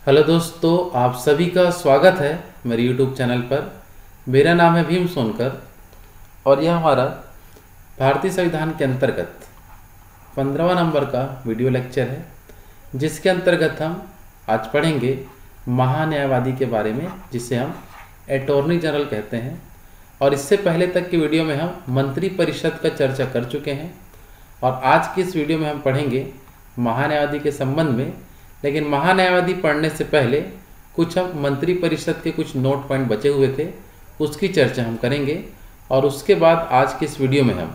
Hello दोस्तों, आप सभी का स्वागत है मेरे YouTube चैनल पर। मेरा नाम है भीम सोनकर और यह हमारा भारतीय संविधान के अंतर्गत 15वां नंबर का वीडियो लेक्चर है, जिसके अंतर्गत हम आज पढ़ेंगे महान्यायवादी के बारे में, जिसे हम अटॉर्नी जनरल कहते हैं। और इससे पहले तक की वीडियो में हम मंत्री परिषद का चर्चा कर चुके हैं और आज की इस वीडियो में हम पढ़ेंगे महान्यायवादी के संबंध में। लेकिन महान्यायवादी पढ़ने से पहले कुछ हम मंत्री परिषद के कुछ नोट पॉइंट बचे हुए थे, उसकी चर्चा हम करेंगे और उसके बाद आज की इस वीडियो में हम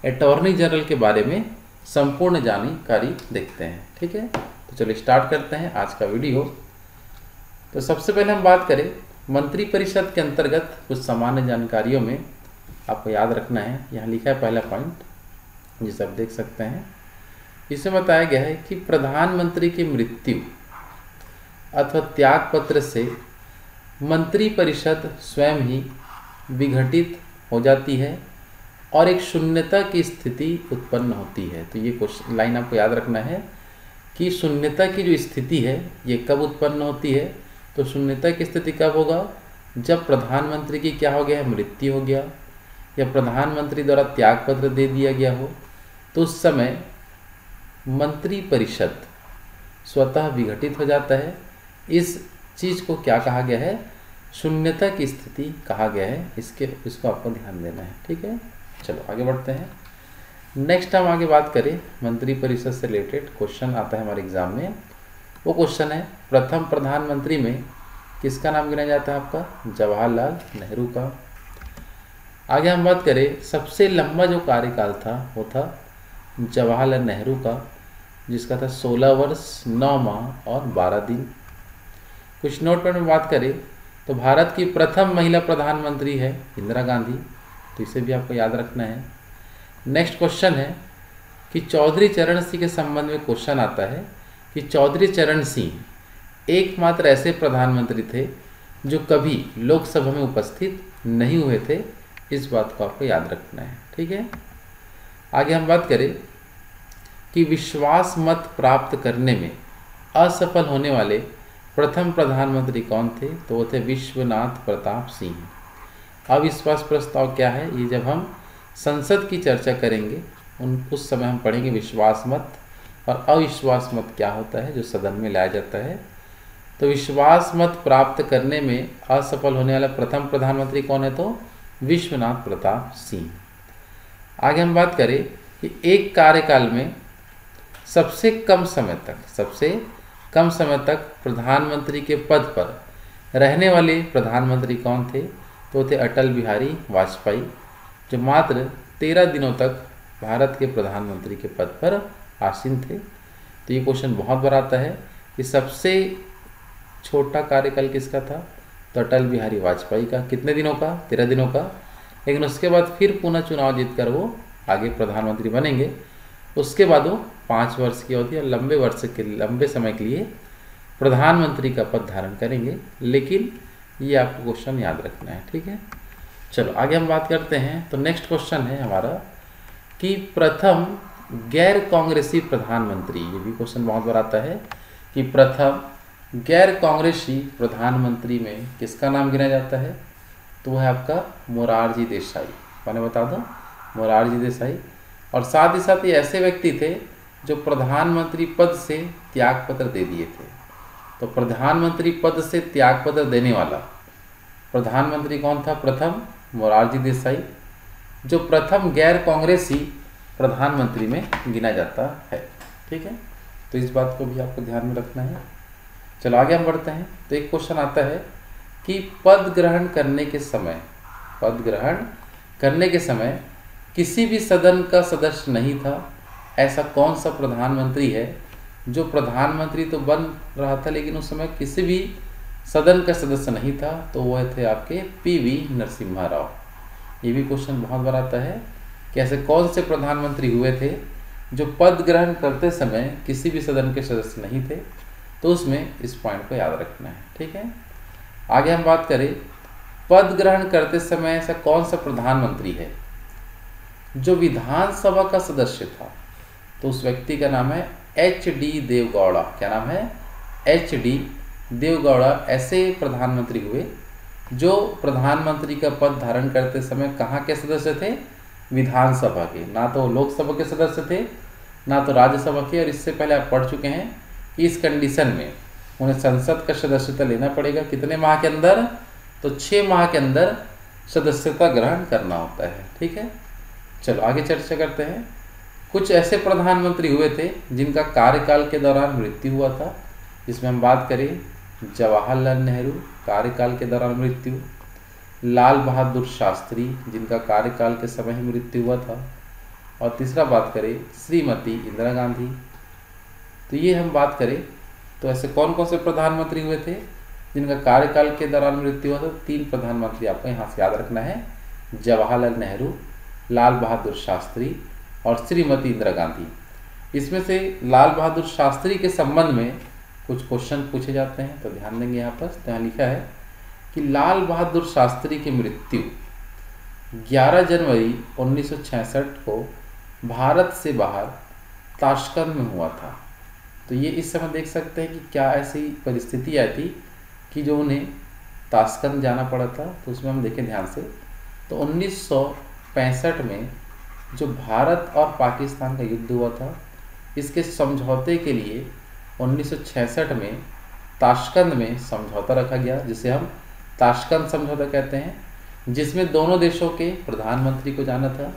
अटॉर्नी जनरल के बारे में संपूर्ण जानकारी देखते हैं। ठीक है, तो चलिए स्टार्ट करते हैं आज का वीडियो। तो सबसे पहले हम बात करें मंत्री परिषद के अंतर्गत कुछ सामान्य जानकारियों में। आपको याद रखना है, यहाँ लिखा है पहला पॉइंट जिसे आप देख सकते हैं। इसमें बताया गया है कि प्रधानमंत्री की मृत्यु अथवा त्याग पत्र से मंत्री परिषद स्वयं ही विघटित हो जाती है और एक शून्यता की स्थिति उत्पन्न होती है। तो ये क्वेश्चन लाइन आपको याद रखना है कि शून्यता की जो स्थिति है ये कब उत्पन्न होती है। तो शून्यता की स्थिति कब होगा? जब प्रधानमंत्री की क्या हो गया है, मृत्यु हो गया या प्रधानमंत्री द्वारा त्याग पत्र दे दिया गया हो, तो उस समय मंत्री परिषद स्वतः विघटित हो जाता है। इस चीज़ को क्या कहा गया है? शून्यता की स्थिति कहा गया है। इसको आपको ध्यान देना है। ठीक है, चलो आगे बढ़ते हैं। नेक्स्ट हम आगे बात करें मंत्री परिषद से रिलेटेड क्वेश्चन आता है हमारे एग्जाम में। वो क्वेश्चन है प्रथम प्रधानमंत्री में किसका नाम गिना जाता है? आपका जवाहरलाल नेहरू का। आगे हम बात करें सबसे लंबा जो कार्यकाल था वो था जवाहरलाल नेहरू का, जिसका था 16 वर्ष 9 माह और 12 दिन। कुछ नोट पर में बात करें तो भारत की प्रथम महिला प्रधानमंत्री है इंदिरा गांधी, तो इसे भी आपको याद रखना है। नेक्स्ट क्वेश्चन है कि चौधरी चरण सिंह के संबंध में क्वेश्चन आता है कि चौधरी चरण सिंह एकमात्र ऐसे प्रधानमंत्री थे जो कभी लोकसभा में उपस्थित नहीं हुए थे। इस बात को आपको याद रखना है। ठीक है, आगे हम बात करें कि विश्वास मत प्राप्त करने में असफल होने वाले प्रथम प्रधानमंत्री कौन थे? तो वो थे विश्वनाथ प्रताप सिंह। अविश्वास प्रस्ताव क्या है? ये जब हम संसद की चर्चा करेंगे उस समय हम पढ़ेंगे विश्वास मत और अविश्वास मत क्या होता है जो सदन में लाया जाता है। तो विश्वास मत प्राप्त करने में असफल होने वाला प्रथम प्रधानमंत्री कौन है? तो विश्वनाथ प्रताप सिंह। आगे हम बात करें कि एक कार्यकाल में सबसे कम समय तक प्रधानमंत्री के पद पर रहने वाले प्रधानमंत्री कौन थे? तो थे अटल बिहारी वाजपेयी, जो मात्र 13 दिनों तक भारत के प्रधानमंत्री के पद पर आसीन थे। तो ये क्वेश्चन बहुत बार आता है कि सबसे छोटा कार्यकाल किसका था? तो अटल बिहारी वाजपेयी का। कितने दिनों का? 13 दिनों का। लेकिन उसके बाद फिर पुनः चुनाव जीतकर वो आगे प्रधानमंत्री बनेंगे। उसके बाद वो 5 वर्ष की अवधि और लंबे समय के लिए प्रधानमंत्री का पद धारण करेंगे। लेकिन ये आपको क्वेश्चन याद रखना है। ठीक है, चलो आगे हम बात करते हैं। तो नेक्स्ट क्वेश्चन है हमारा कि प्रथम गैर कांग्रेसी प्रधानमंत्री। ये भी क्वेश्चन बहुत बार आता है कि प्रथम गैर कांग्रेसी प्रधानमंत्री में किसका नाम गिना जाता है? तो वह है आपका मोरारजी देसाई। मैंने बता दो, मोरारजी देसाई। और साथ ही साथ ये ऐसे व्यक्ति थे जो प्रधानमंत्री पद से त्याग पत्र दे दिए थे। तो प्रधानमंत्री पद से त्याग पत्र देने वाला प्रधानमंत्री कौन था? प्रथम मोरारजी देसाई, जो प्रथम गैर कांग्रेसी प्रधानमंत्री में गिना जाता है। ठीक है, तो इस बात को भी आपको ध्यान में रखना है। चलो आगे हम बढ़ते हैं। तो एक क्वेश्चन आता है कि पद ग्रहण करने के समय किसी भी सदन का सदस्य नहीं था। ऐसा कौन सा प्रधानमंत्री है जो प्रधानमंत्री तो बन रहा था लेकिन उस समय किसी भी सदन का सदस्य नहीं था? तो वह थे आपके पीवी नरसिम्हा राव। ये भी क्वेश्चन बहुत बार आता है कि ऐसे कौन से प्रधानमंत्री हुए थे जो पद ग्रहण करते समय किसी भी सदन के सदस्य नहीं थे? तो उसमें इस पॉइंट को याद रखना है। ठीक है, आगे हम बात करें पद ग्रहण करते समय ऐसा कौन सा प्रधानमंत्री है जो विधानसभा का सदस्य था? तो उस व्यक्ति का नाम है HD देवगौड़ा। क्या नाम है? HD देवगौड़ा ऐसे प्रधानमंत्री हुए जो प्रधानमंत्री का पद धारण करते समय कहाँ के सदस्य थे? विधानसभा के, ना तो लोकसभा के सदस्य थे ना तो राज्यसभा के। और इससे पहले आप पढ़ चुके हैं कि इस कंडीशन में उन्हें संसद का सदस्यता लेना पड़ेगा। कितने माह के अंदर? तो 6 माह के अंदर सदस्यता ग्रहण करना होता है। ठीक है, चलो आगे चर्चा करते हैं। कुछ ऐसे प्रधानमंत्री हुए थे जिनका कार्यकाल के दौरान मृत्यु हुआ था। इसमें हम बात करें जवाहरलाल नेहरू, कार्यकाल के दौरान मृत्यु। लाल बहादुर शास्त्री, जिनका कार्यकाल के समय ही मृत्यु हुआ था। और तीसरा बात करें श्रीमती इंदिरा गांधी। तो ये हम बात करें तो ऐसे कौन कौन से प्रधानमंत्री हुए थे जिनका कार्यकाल के दौरान मृत्यु हुआ था? 3 प्रधानमंत्री आपको यहाँ से याद रखना है, जवाहरलाल नेहरू, लाल बहादुर शास्त्री और श्रीमती इंदिरा गांधी। इसमें से लाल बहादुर शास्त्री के संबंध में कुछ क्वेश्चन पूछे जाते हैं, तो ध्यान देंगे। यहाँ पर यहाँ लिखा है कि लाल बहादुर शास्त्री की मृत्यु 11 जनवरी 1966 को भारत से बाहर ताशकंद में हुआ था। तो ये इस समय देख सकते हैं कि क्या ऐसी परिस्थिति आई थी कि जो उन्हें ताशकंद जाना पड़ा था। तो उसमें हम देखें ध्यान से, तो 1965 में जो भारत और पाकिस्तान का युद्ध हुआ था, इसके समझौते के लिए 1966 में ताशकंद में समझौता रखा गया, जिसे हम ताशकंद समझौता कहते हैं, जिसमें दोनों देशों के प्रधानमंत्री को जाना था।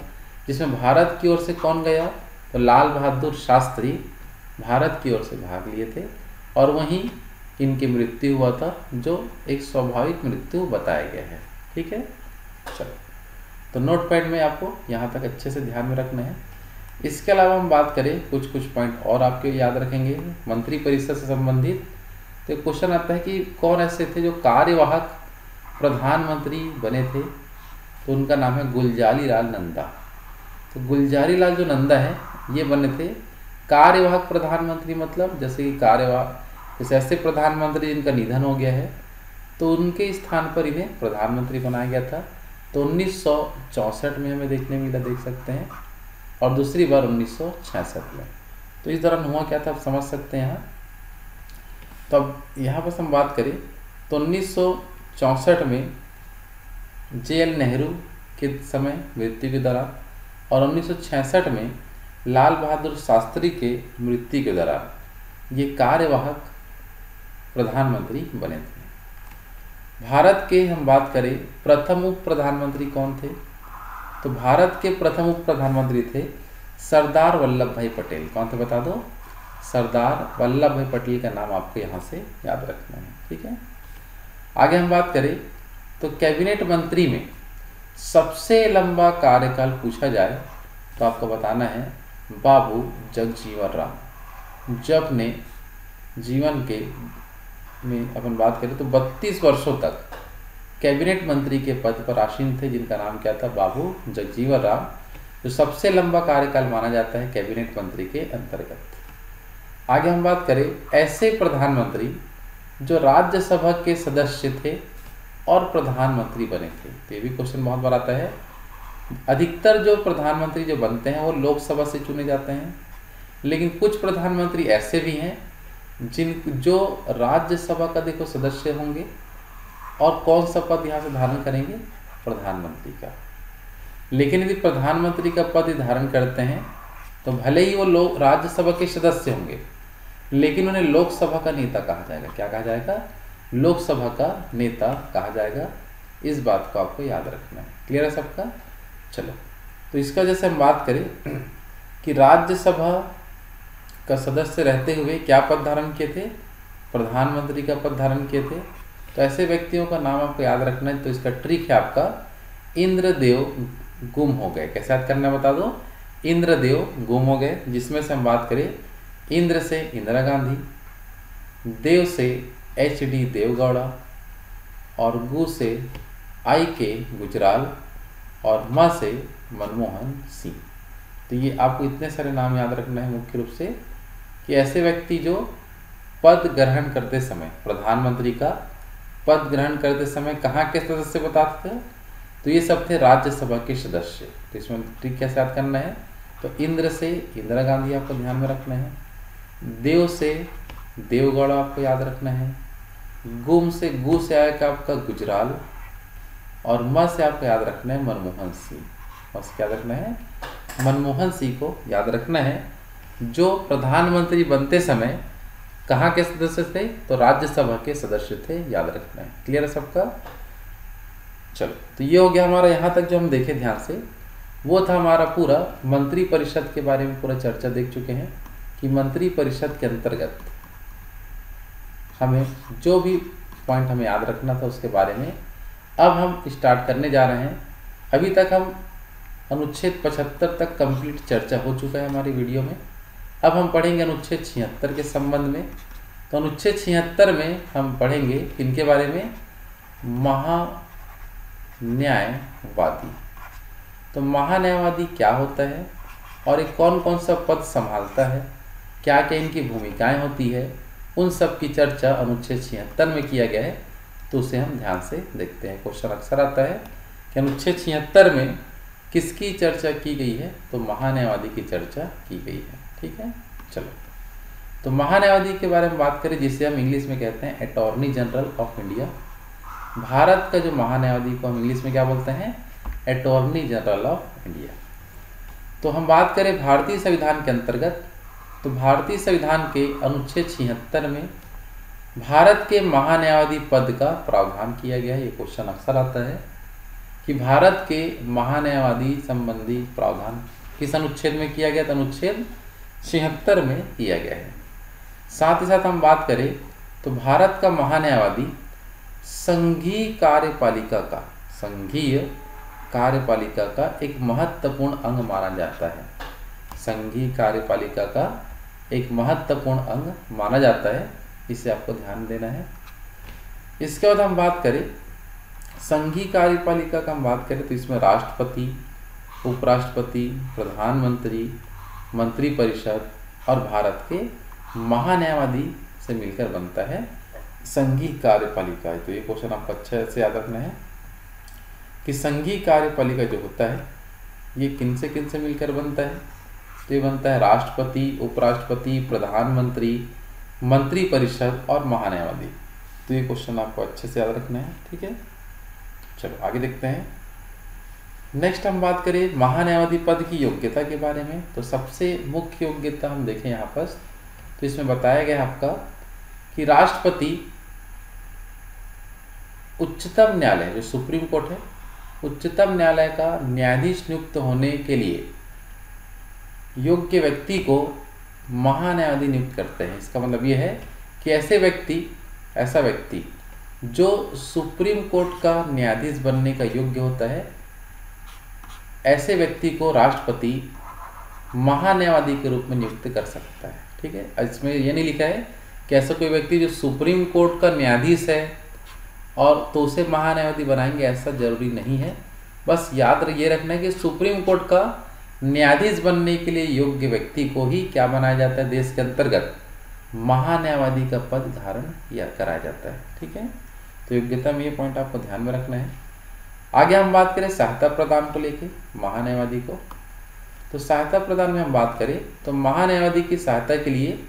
जिसमें भारत की ओर से कौन गया? तो लाल बहादुर शास्त्री भारत की ओर से भाग लिए थे और वहीं इनकी मृत्यु हुआ था, जो एक स्वाभाविक मृत्यु बताया गया है। ठीक है, चलो तो नोट पैड में आपको यहाँ तक अच्छे से ध्यान में रखना है। इसके अलावा हम बात करें कुछ पॉइंट और आपके याद रखेंगे मंत्रिपरिषद से संबंधित। तो क्वेश्चन आता है कि कौन ऐसे थे जो कार्यवाहक प्रधानमंत्री बने थे? तो उनका नाम है गुलजारी लाल नंदा। तो गुलजारी लाल जो नंदा है ये बने थे कार्यवाहक प्रधानमंत्री, मतलब जैसे कि जैसे ऐसे प्रधानमंत्री जिनका निधन हो गया है तो उनके स्थान पर इन्हें प्रधानमंत्री बनाया गया था। तो 1964 में हमें देखने मिला, देख सकते हैं, और दूसरी बार 1966 में। तो इस दौरान हुआ क्या था आप समझ सकते हैं यहाँ। तो अब यहाँ पर हम बात करें तो 1964 में JL नेहरू के समय मृत्यु के दौरान और 1966 में लाल बहादुर शास्त्री के मृत्यु के दौरान ये कार्यवाहक प्रधानमंत्री बने थे। भारत के हम बात करें प्रथम उप प्रधानमंत्री कौन थे? तो भारत के प्रथम उप प्रधानमंत्री थे सरदार वल्लभ भाई पटेल। कौन थे बता दो? सरदार वल्लभ भाई पटेल का नाम आपको यहाँ से याद रखना है। ठीक है, आगे हम बात करें तो कैबिनेट मंत्री में सबसे लंबा कार्यकाल पूछा जाए तो आपको बताना है बाबू जगजीवन राम। जब ने जीवन के में अपन बात करें तो 32 वर्षों तक कैबिनेट मंत्री के पद पर आसीन थे, जिनका नाम क्या था? बाबू जगजीवन राम, जो सबसे लंबा कार्यकाल माना जाता है कैबिनेट मंत्री के अंतर्गत। आगे हम बात करें ऐसे प्रधानमंत्री जो राज्यसभा के सदस्य थे और प्रधानमंत्री बने थे। तो ये भी क्वेश्चन बहुत बार आता है। अधिकतर जो प्रधानमंत्री जो बनते हैं वो लोकसभा से चुने जाते हैं, लेकिन कुछ प्रधानमंत्री ऐसे भी हैं जो राज्यसभा का देखो सदस्य होंगे और कौन सा पद यहाँ से धारण करेंगे? प्रधानमंत्री का। लेकिन यदि प्रधानमंत्री का पद धारण करते हैं तो भले ही वो लोग राज्यसभा के सदस्य होंगे, लेकिन उन्हें लोकसभा का नेता कहा जाएगा। क्या कहा जाएगा? लोकसभा का नेता कहा जाएगा। इस बात को आपको याद रखना है। क्लियर है सबका? चलो, तो इसका जैसे हम बात करें कि राज्यसभा का सदस्य रहते हुए क्या पद धारण किए थे? प्रधानमंत्री का पद धारण किए थे। तो ऐसे व्यक्तियों का नाम आपको याद रखना है। तो इसका ट्रिक है आपका इंद्रदेव गुम हो गए। कैसे याद करना है बता दो? इंद्रदेव गुम हो गए, जिसमें से हम बात करें इंद्र से इंदिरा गांधी, देव से HD देवगौड़ा और गु से IK गुजराल और म से मनमोहन सिंह। तो ये आपको इतने सारे नाम याद रखना है मुख्य रूप से कि ऐसे व्यक्ति जो पद ग्रहण करते समय, प्रधानमंत्री का पद ग्रहण करते समय कहाँ के सदस्य बताते थे? तो ये सब थे राज्यसभा के सदस्य। तो इसमें ट्रिक कैसे याद करना है? तो इंद्र से इंदिरा गांधी आपको ध्यान में रखना है, देव से देवगौड़ा आपको याद रखना है, गुम से गु से आएगा आपका गुजराल, और म से आपको याद रखना है मनमोहन सिंह। और क्या रखना है? मनमोहन सिंह को याद रखना है, जो प्रधानमंत्री बनते समय कहाँ के सदस्य थे? तो राज्यसभा के सदस्य थे, याद रखना है। क्लियर है सबका? चलो, तो ये हो गया हमारा। यहाँ तक जो हम देखे ध्यान से, वो था हमारा पूरा मंत्री परिषद के बारे में पूरा चर्चा देख चुके हैं कि मंत्री परिषद के अंतर्गत हमें जो भी पॉइंट हमें याद रखना था उसके बारे में अब हम स्टार्ट करने जा रहे हैं। अभी तक हम अनुच्छेद 75 तक कंप्लीट चर्चा हो चुका है हमारी वीडियो में। अब हम पढ़ेंगे अनुच्छेद 76 के संबंध में। तो अनुच्छेद 76 में हम पढ़ेंगे किनके बारे में? महान्यायवादी। तो महान्यायवादी क्या होता है और ये कौन कौन सा पद संभालता है, क्या क्या इनकी भूमिकाएं होती है, उन सब की चर्चा अनुच्छेद 76 में किया गया है। तो उसे हम ध्यान से देखते हैं। क्वेश्चन अक्सर आता है कि अनुच्छेद 76 में किसकी चर्चा की गई है? तो महान्यायवादी की चर्चा की गई है। ठीक है, चलो। तो महान्यायवादी के बारे में बात करें, जिसे हम इंग्लिश में कहते हैं attorney general of India. Bharat का जो महान्यायवादी को हम इंग्लिश में क्या बोलते हैं? Attorney general of India. तो हम बात करें भारतीय संविधान के अंतर्गत, तो भारतीय संविधान के अनुच्छेद 76 में भारत के महान्यायवादी पद का प्रावधान किया गया है। ये क्वेश्चन अक्सर आता है कि भारत के महान्यायवादी संबंधी प्रावधान किस अनुच्छेद में किया गया? तो अनुच्छेद 76 में किया गया है। साथ ही साथ हम बात करें तो भारत का महान्यायवादी संघीय कार्यपालिका का एक महत्वपूर्ण अंग माना जाता है। संघीय कार्यपालिका का एक महत्वपूर्ण अंग माना जाता है, इसे आपको ध्यान देना है। इसके बाद हम बात करें संघीय कार्यपालिका का, हम बात करें तो इसमें राष्ट्रपति, उपराष्ट्रपति, प्रधानमंत्री, मंत्रिपरिषद और भारत के महान्यायवादी से मिलकर बनता है संघीय कार्यपालिका। तो ये क्वेश्चन आपको अच्छे से याद रखना है कि संघीय कार्यपालिका जो होता है ये किन से मिलकर बनता है? तो ये बनता है राष्ट्रपति, उपराष्ट्रपति, प्रधानमंत्री, मंत्रिपरिषद और महान्यायवादी। तो ये क्वेश्चन आपको अच्छे से याद रखना है। ठीक है, चलो आगे देखते हैं। नेक्स्ट हम बात करें महान्यायवादी पद की योग्यता के बारे में। तो सबसे मुख्य योग्यता हम देखें यहाँ पर, तो इसमें बताया गया आपका कि राष्ट्रपति उच्चतम न्यायालय, जो सुप्रीम कोर्ट है, उच्चतम न्यायालय का न्यायाधीश नियुक्त होने के लिए योग्य व्यक्ति को महान्यायवादी नियुक्त करते हैं। इसका मतलब ये है कि ऐसा व्यक्ति जो सुप्रीम कोर्ट का न्यायाधीश बनने का योग्य होता है, ऐसे व्यक्ति को राष्ट्रपति महान्यायवादी के रूप में नियुक्त कर सकता है। ठीक है, इसमें ये नहीं लिखा है कि ऐसा कोई व्यक्ति जो सुप्रीम कोर्ट का न्यायाधीश है और तो उसे महान्यायवादी बनाएंगे, ऐसा जरूरी नहीं है। बस याद ये रखना है कि सुप्रीम कोर्ट का न्यायाधीश बनने के लिए योग्य व्यक्ति को ही क्या बनाया जाता है? देश के अंतर्गत महान्यायवादी का पद धारण या कराया जाता है। ठीक है, तो योग्यता में ये पॉइंट आपको ध्यान में रखना है। आगे हम बात करें सहायता प्रदान को लेके महान्यायवादी को। तो सहायता प्रदान में हम बात करें तो महान्यायवादी की सहायता के लिए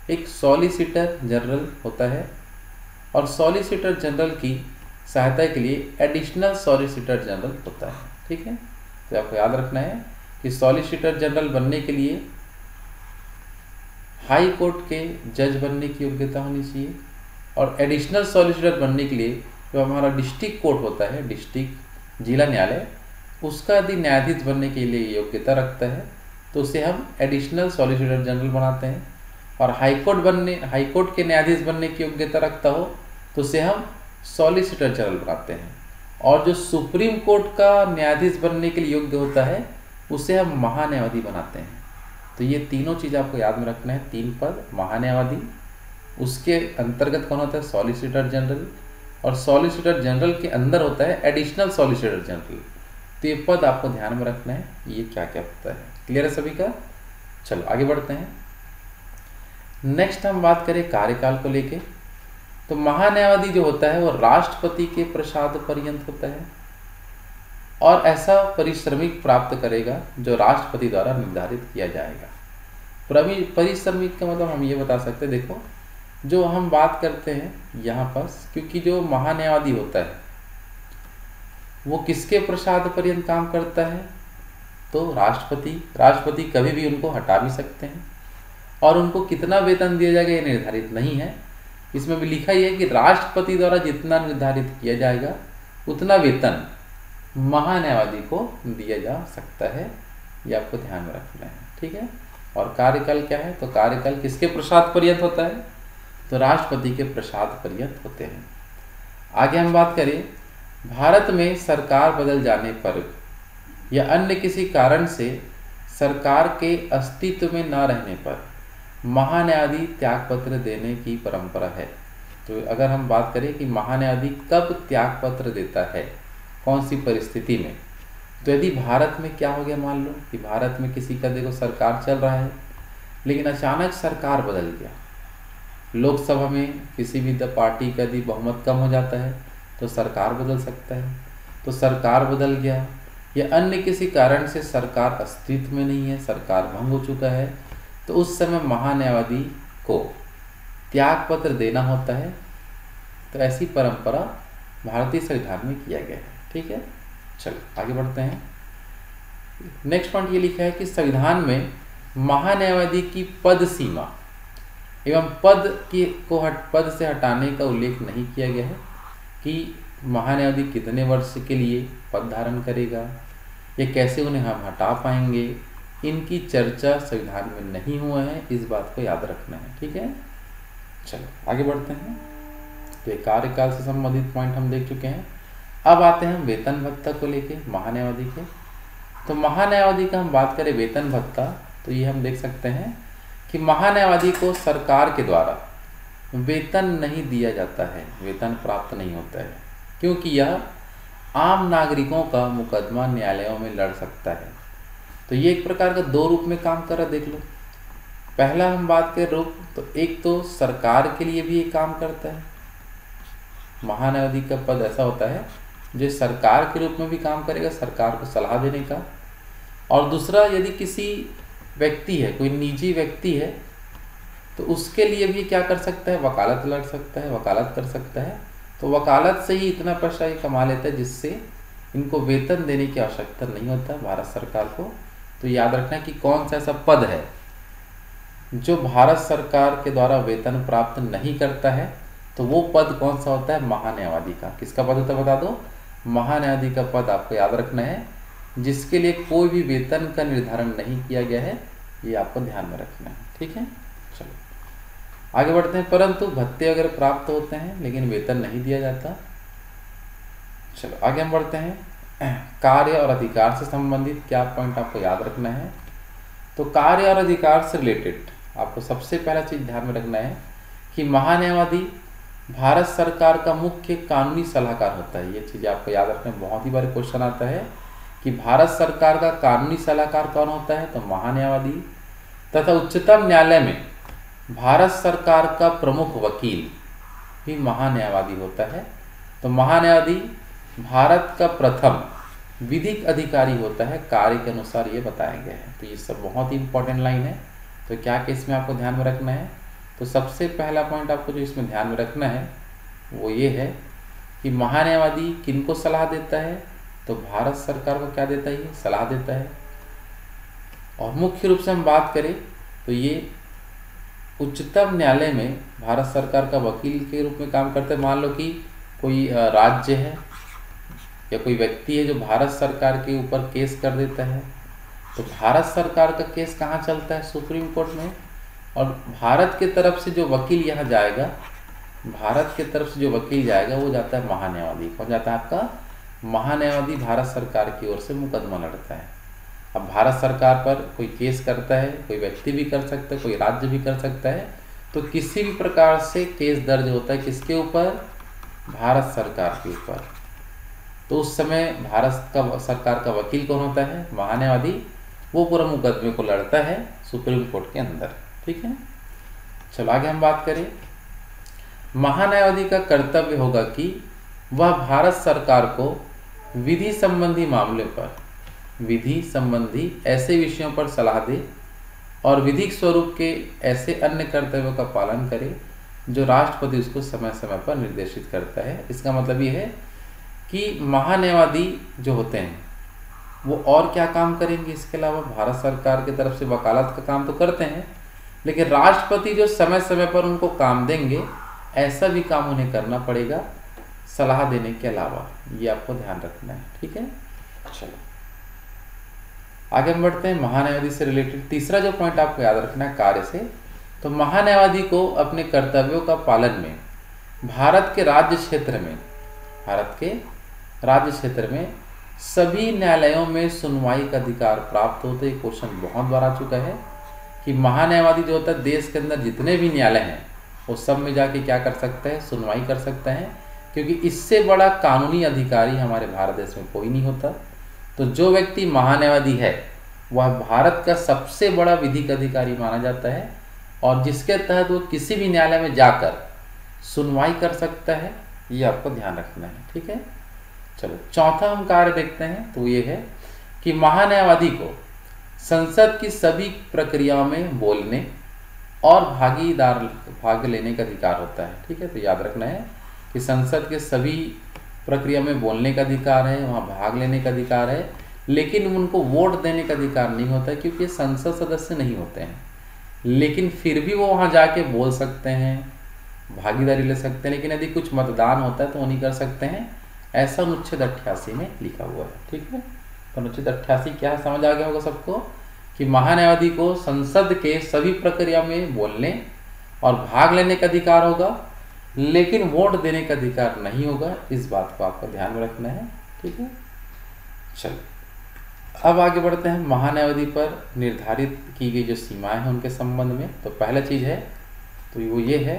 एक सॉलिसिटर जनरल होता है, और सॉलिसिटर जनरल की सहायता के लिए एडिशनल सॉलिसिटर जनरल होता है। ठीक है, तो आपको याद रखना है कि सॉलिसिटर जनरल बनने के लिए हाई कोर्ट के जज बनने की योग्यता होनी चाहिए, और एडिशनल सॉलिसिटर बनने के लिए जो हमारा डिस्ट्रिक्ट कोर्ट होता है, डिस्ट्रिक्ट जिला न्यायालय, उसका यदि न्यायाधीश बनने के लिए योग्यता रखता है तो उसे हम एडिशनल सॉलिसिटर जनरल बनाते हैं। और हाईकोर्ट के न्यायाधीश बनने की योग्यता रखता हो तो उसे हम सॉलिसिटर जनरल बनाते हैं। और जो सुप्रीम कोर्ट का न्यायाधीश बनने के लिए योग्य होता है उसे हम महान्यायवादी बनाते हैं। तो ये तीनों चीज़ आपको याद में रखना है, तीन पद महान्यायवादी, उसके अंतर्गत कौन होता है? सॉलिसिटर जनरल, और सॉलिसिटर जनरल के अंदर होता है एडिशनल सॉलिसिटर जनरल। तो ये पद आपको ध्यान में रखना है, ये क्या क्या होता है। क्लियर है सभी का? चलो आगे बढ़ते हैं। नेक्स्ट हम बात करें कार्यकाल को लेके। तो महान्यायवादी जो होता है वो राष्ट्रपति के प्रसाद पर्यंत होता है, और ऐसा पारिश्रमिक प्राप्त करेगा जो राष्ट्रपति द्वारा निर्धारित किया जाएगा। पारिश्रमिक का मतलब हम ये बता सकते हैं, देखो जो हम बात करते हैं यहाँ पर, क्योंकि जो महान्यायवादी होता है वो किसके प्रसाद पर्यंत काम करता है, तो राष्ट्रपति कभी भी उनको हटा भी सकते हैं, और उनको कितना वेतन दिया जाएगा ये निर्धारित नहीं है। इसमें भी लिखा ही है कि राष्ट्रपति द्वारा जितना निर्धारित किया जाएगा उतना वेतन महान्यायवादी को दिया जा सकता है, ये आपको ध्यान में रखना है, ठीक है। और कार्यकाल क्या है, तो कार्यकाल किसके प्रसाद पर्यंत होता है, तो राष्ट्रपति के प्रसाद पर्यंत होते हैं। आगे हम बात करें, भारत में सरकार बदल जाने पर या अन्य किसी कारण से सरकार के अस्तित्व में न रहने पर महान्यायाधीश त्यागपत्र देने की परंपरा है। तो अगर हम बात करें कि महान्यायाधीश कब त्यागपत्र देता है, कौन सी परिस्थिति में, तो यदि भारत में क्या हो गया, मान लो कि भारत में किसी का देखो सरकार चल रहा है लेकिन अचानक सरकार बदल गया, लोकसभा में किसी भी पार्टी का यदि बहुमत कम हो जाता है तो सरकार बदल सकता है, तो सरकार बदल गया या अन्य किसी कारण से सरकार अस्तित्व में नहीं है, सरकार भंग हो चुका है, तो उस समय महान्यायवादी को त्यागपत्र देना होता है। तो ऐसी परंपरा भारतीय संविधान में किया गया है, ठीक है। चलो आगे बढ़ते हैं। नेक्स्ट पॉइंट ये लिखा है कि संविधान में महान्यायवादी की पद सीमा एवं पद से हटाने का उल्लेख नहीं किया गया है कि महान्यायवादी कितने वर्ष के लिए पद धारण करेगा या कैसे उन्हें हम हटा पाएंगे, इनकी चर्चा संविधान में नहीं हुआ है, इस बात को याद रखना है, ठीक है। चलो आगे बढ़ते हैं। तो ये कार्यकाल से संबंधित पॉइंट हम देख चुके हैं। अब आते हैं वेतन भत्ता को लेके महान्यायवादी के। तो महान्यायवादी का हम बात करें वेतन भत्ता, तो ये हम देख सकते हैं कि महान्यायवादी को सरकार के द्वारा वेतन नहीं दिया जाता है, वेतन प्राप्त नहीं होता है, क्योंकि यह आम नागरिकों का मुकदमा न्यायालयों में लड़ सकता है। तो ये एक प्रकार का दो रूप में काम कर रहा, देख लो। पहला हम बात करें रूप, तो एक तो सरकार के लिए भी ये काम करता है, महान्यायवादी का पद ऐसा होता है जो सरकार के रूप में भी काम करेगा, सरकार को सलाह देने का। और दूसरा, यदि किसी व्यक्ति है, कोई निजी व्यक्ति है, तो उसके लिए भी क्या कर सकता है, वकालत लड़ सकता है, वकालत कर सकता है। तो वकालत से ही इतना पैसा ये कमा लेता है जिससे इनको वेतन देने की आवश्यकता नहीं होता भारत सरकार को। तो याद रखना कि कौन सा ऐसा पद है जो भारत सरकार के द्वारा वेतन प्राप्त नहीं करता है, तो वो पद कौन सा होता है, महान्यायवादी का। किसका पद होता है बता दो, महान्यायवादी का पद आपको याद रखना है, जिसके लिए कोई भी वेतन का निर्धारण नहीं किया गया है, ये आपको ध्यान में रखना है, ठीक है। चलो आगे बढ़ते हैं। परंतु भत्ते अगर प्राप्त होते हैं लेकिन वेतन नहीं दिया जाता। चलो आगे हम बढ़ते हैं। कार्य और अधिकार से संबंधित क्या पॉइंट आपको याद रखना है, तो कार्य और अधिकार से रिलेटेड आपको सबसे पहला चीज ध्यान में रखना है कि महान्यायवादी भारत सरकार का मुख्य कानूनी सलाहकार होता है। ये चीज आपको याद रखना है, बहुत ही बार क्वेश्चन आता है कि भारत सरकार का कानूनी सलाहकार कौन होता है, तो महान्यायवादी। तथा उच्चतम न्यायालय में भारत सरकार का प्रमुख वकील भी महान्यायवादी होता है। तो महान्यायवादी भारत का प्रथम विधिक अधिकारी होता है, कार्य के अनुसार ये बताया गया है। तो ये सब बहुत ही इंपॉर्टेंट लाइन है। तो क्या केस में आपको ध्यान में रखना है, तो सबसे पहला पॉइंट आपको जो इसमें ध्यान में रखना है वो ये है कि महान्यायवादी किनको सलाह देता है, तो भारत सरकार को क्या देता है, ये सलाह देता है। और मुख्य रूप से हम बात करें तो ये उच्चतम न्यायालय में भारत सरकार का वकील के रूप में काम करते हैं। मान लो कि कोई राज्य है या कोई व्यक्ति है जो भारत सरकार के ऊपर केस कर देता है, तो भारत सरकार का केस कहाँ चलता है, सुप्रीम कोर्ट में। और भारत के तरफ से जो वकील यहाँ जाएगा, भारत के तरफ से जो वकील जाएगा वो जाता है महान्यायवादी। कौन जाता है आपका, महान्यायवादी भारत सरकार की ओर से मुकदमा लड़ता है। अब भारत सरकार पर कोई केस करता है, कोई व्यक्ति भी कर सकता है, कोई राज्य भी कर सकता है, तो किसी भी प्रकार से केस दर्ज होता है किसके ऊपर, भारत सरकार के ऊपर। तो उस समय भारत का सरकार का वकील कौन होता है, महान्यायवादी। वो पूरा मुकदमे को लड़ता है सुप्रीम कोर्ट के अंदर, ठीक है। चलो आगे हम बात करें। महान्यायवादी का कर्तव्य होगा कि वह भारत सरकार को विधि संबंधी मामले पर, विधि संबंधी ऐसे विषयों पर सलाह दे और विधिक स्वरूप के ऐसे अन्य कर्तव्यों का पालन करे जो राष्ट्रपति उसको समय समय पर निर्देशित करता है। इसका मतलब ये है कि महान्यायवादी जो होते हैं वो और क्या काम करेंगे, इसके अलावा भारत सरकार की तरफ से वकालत का काम तो करते हैं, लेकिन राष्ट्रपति जो समय समय पर उनको काम देंगे ऐसा भी काम उन्हें करना पड़ेगा सलाह देने के अलावा। ये आपको ध्यान रखना है, ठीक है। चलो आगे हम बढ़ते हैं। महान्यायवादी से रिलेटेड तीसरा जो पॉइंट आपको याद रखना है कार्य से, तो महान्यायवादी को अपने कर्तव्यों का पालन में भारत के राज्य क्षेत्र में सभी न्यायालयों में सुनवाई का अधिकार प्राप्त होते हैं। क्वेश्चन बहुत बार आ चुका है कि महान्यायवादी जो होता है देश के अंदर जितने भी न्यायालय हैं वो सब में जाके क्या कर सकता है, सुनवाई कर सकता है, क्योंकि इससे बड़ा कानूनी अधिकारी हमारे भारत देश में कोई नहीं होता। तो जो व्यक्ति महान्यायवादी है वह भारत का सबसे बड़ा विधिक अधिकारी माना जाता है और जिसके तहत वो किसी भी न्यायालय में जाकर सुनवाई कर सकता है। ये आपको ध्यान रखना है, ठीक है। चलो चौथा हम कार्य देखते हैं, तो ये है कि महान्यायवादी को संसद की सभी प्रक्रियाओं में बोलने और भाग लेने का अधिकार होता है, ठीक है। तो याद रखना है कि संसद के सभी प्रक्रिया में बोलने का अधिकार है, वहाँ भाग लेने का अधिकार है, लेकिन उनको वोट देने का अधिकार नहीं होता है क्योंकि ये संसद सदस्य नहीं होते हैं। लेकिन फिर भी वो वहाँ जाके बोल सकते हैं, भागीदारी ले सकते हैं, लेकिन यदि कुछ मतदान होता है तो वो नहीं कर सकते हैं। ऐसा अनुच्छेद 88 में लिखा हुआ है, ठीक है। तो अनुच्छेद 88 क्या है समझ आ गया होगा सबको कि महान्यायवादी को संसद के सभी प्रक्रिया में बोलने और भाग लेने का अधिकार होगा, लेकिन वोट देने का अधिकार नहीं होगा। इस बात को आपको ध्यान में रखना है, ठीक है। चलो अब आगे बढ़ते हैं महान्यायवादी पर निर्धारित की गई जो सीमाएं हैं उनके संबंध में। तो पहला चीज है तो वो ये है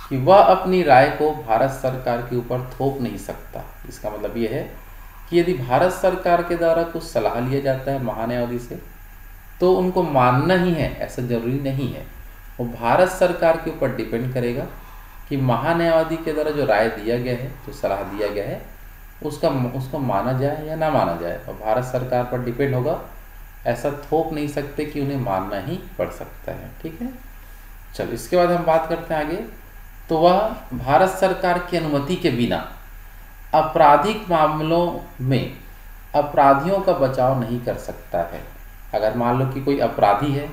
कि वह अपनी राय को भारत सरकार के ऊपर थोप नहीं सकता। इसका मतलब ये है कि यदि भारत सरकार के द्वारा कुछ सलाह लिया जाता है महान्यायवादी से तो उनको मानना ही है, ऐसा जरूरी नहीं है। वो भारत सरकार के ऊपर डिपेंड करेगा कि महान्यायवादी के द्वारा जो राय दिया गया है, जो सलाह दिया गया है, उसको माना जाए या ना माना जाए, और भारत सरकार पर डिपेंड होगा। ऐसा थोप नहीं सकते कि उन्हें मानना ही पड़ सकता है, ठीक है। चलो इसके बाद हम बात करते हैं आगे। तो वह भारत सरकार की अनुमति के बिना आपराधिक मामलों में अपराधियों का बचाव नहीं कर सकता है। अगर मान लो कि कोई अपराधी है,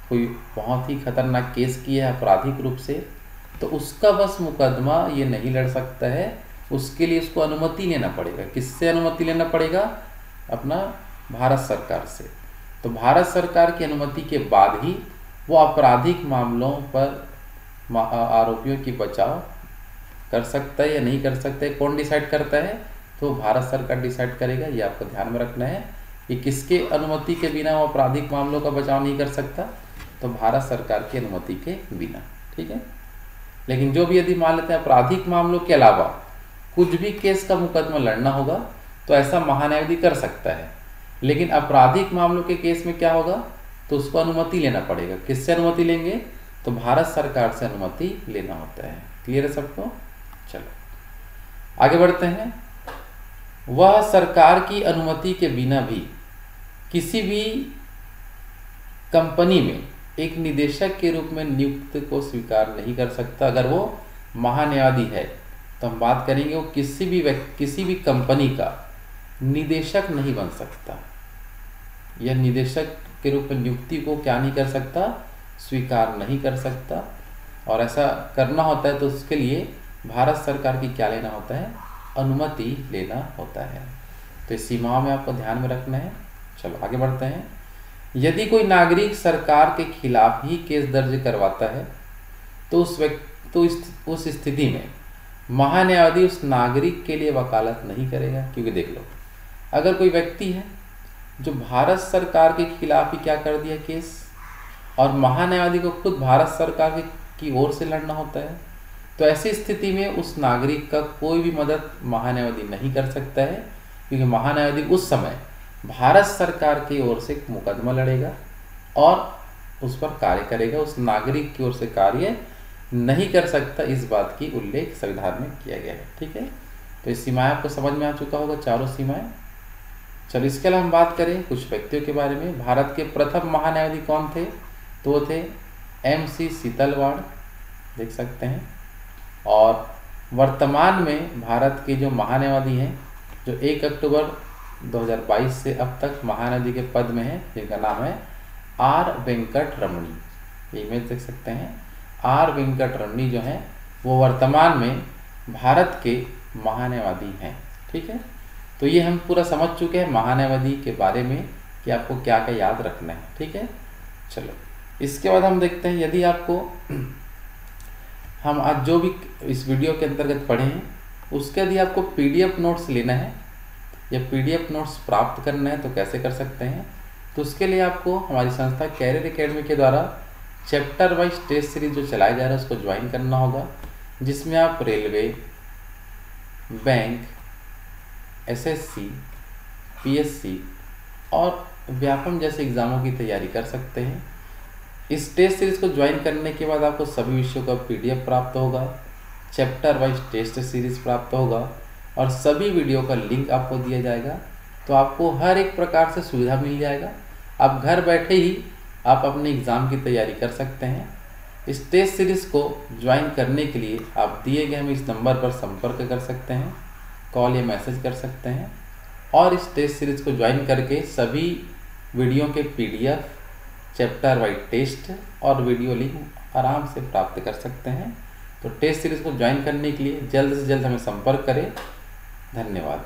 कोई बहुत ही खतरनाक केस किया है आपराधिक रूप से, तो उसका बस मुकदमा ये नहीं लड़ सकता है, उसके लिए उसको अनुमति लेना पड़ेगा। किससे अनुमति लेना पड़ेगा? अपना भारत सरकार से। तो भारत सरकार की अनुमति के बाद ही वो आपराधिक मामलों पर आरोपियों की बचाव कर सकता है या नहीं कर सकता है। कौन डिसाइड करता है? तो भारत सरकार डिसाइड करेगा। ये आपको ध्यान में रखना है कि किसके अनुमति के बिना वो आपराधिक मामलों का बचाव नहीं कर सकता, तो भारत सरकार की अनुमति के बिना, ठीक है। लेकिन जो भी यदि मान लेते हैं आपराधिक मामलों के अलावा कुछ भी केस का मुकदमा लड़ना होगा तो ऐसा महान्यायवादी कर सकता है। लेकिन आपराधिक मामलों के केस में क्या होगा? तो उसको अनुमति लेना पड़ेगा। किससे अनुमति लेंगे? तो भारत सरकार से अनुमति लेना होता है। क्लियर है सबको? चलो आगे बढ़ते हैं। वह सरकार की अनुमति के बिना भी किसी भी कंपनी में एक निदेशक के रूप में नियुक्त को स्वीकार नहीं कर सकता। अगर वो महान्यायवादी है तो हम बात करेंगे वो किसी भी कंपनी का निदेशक नहीं बन सकता। यह निदेशक के रूप में नियुक्ति को क्या नहीं कर सकता? स्वीकार नहीं कर सकता। और ऐसा करना होता है तो उसके लिए भारत सरकार की क्या लेना होता है? अनुमति लेना होता है। तो इस सीमाओं में आपको ध्यान में रखना है। चलो आगे बढ़ते हैं। यदि कोई नागरिक सरकार के खिलाफ ही केस दर्ज करवाता है तो उस स्थिति में महान्यायवादी उस नागरिक के लिए वकालत नहीं करेगा। क्योंकि देख लो, अगर कोई व्यक्ति है जो भारत सरकार के खिलाफ ही क्या कर दिया केस, और महान्यायवादी को खुद भारत सरकार की ओर से लड़ना होता है, तो ऐसी स्थिति में उस नागरिक का कोई भी मदद महान्यायवादी नहीं कर सकता है। क्योंकि महान्यायवादी उस समय भारत सरकार की ओर से मुकदमा लड़ेगा और उस पर कार्य करेगा, उस नागरिक की ओर से कार्य नहीं कर सकता। इस बात की उल्लेख संविधान में किया गया है, ठीक है। तो इस सीमाएं आपको समझ में आ चुका होगा, चारों सीमाएं। चलो इसके अलावा हम बात करें कुछ व्यक्तियों के बारे में। भारत के प्रथम महान्यायवादी कौन थे? तो वो थे MC सीतलवाड़। देख सकते हैं। और वर्तमान में भारत के जो महान्यायवादी हैं जो 1 अक्टूबर 2022 से अब तक महानदी के पद में है, जिनका नाम है आर वेंकट रमणी। ये इमेज देख सकते हैं। आर वेंकट रमणी जो हैं वो वर्तमान में भारत के महान्यायवादी हैं। ठीक है, तो ये हम पूरा समझ चुके हैं महान्यायवादी के बारे में कि आपको क्या क्या याद रखना है। ठीक है, चलो इसके बाद हम देखते हैं, यदि आपको हम आज जो भी इस वीडियो के अंतर्गत पढ़े हैं उसके यदि आपको PDF नोट्स लेना है या PDF नोट्स प्राप्त करना है तो कैसे कर सकते हैं। तो उसके लिए आपको हमारी संस्था कैरियर एकेडमी के द्वारा चैप्टर वाइज टेस्ट सीरीज जो चलाया जा रहा है उसको ज्वाइन करना होगा, जिसमें आप रेलवे, बैंक, SSC, PSC और व्यापम जैसे एग्ज़ामों की तैयारी कर सकते हैं। इस टेस्ट सीरीज़ को ज्वाइन करने के बाद आपको सभी विषयों का PDF प्राप्त होगा, चैप्टर वाइज टेस्ट सीरीज़ प्राप्त होगा और सभी वीडियो का लिंक आपको दिया जाएगा। तो आपको हर एक प्रकार से सुविधा मिल जाएगा। आप घर बैठे ही आप अपने एग्ज़ाम की तैयारी कर सकते हैं। इस टेस्ट सीरीज़ को ज्वाइन करने के लिए आप दिए गए हमें इस नंबर पर संपर्क कर सकते हैं, कॉल या मैसेज कर सकते हैं और इस टेस्ट सीरीज़ को ज्वाइन करके सभी वीडियो के PDF, चैप्टर वाइज टेस्ट और वीडियो लिंक आराम से प्राप्त कर सकते हैं। तो टेस्ट सीरीज़ को ज्वाइन करने के लिए जल्द से जल्द हमें संपर्क करें। धन्यवाद।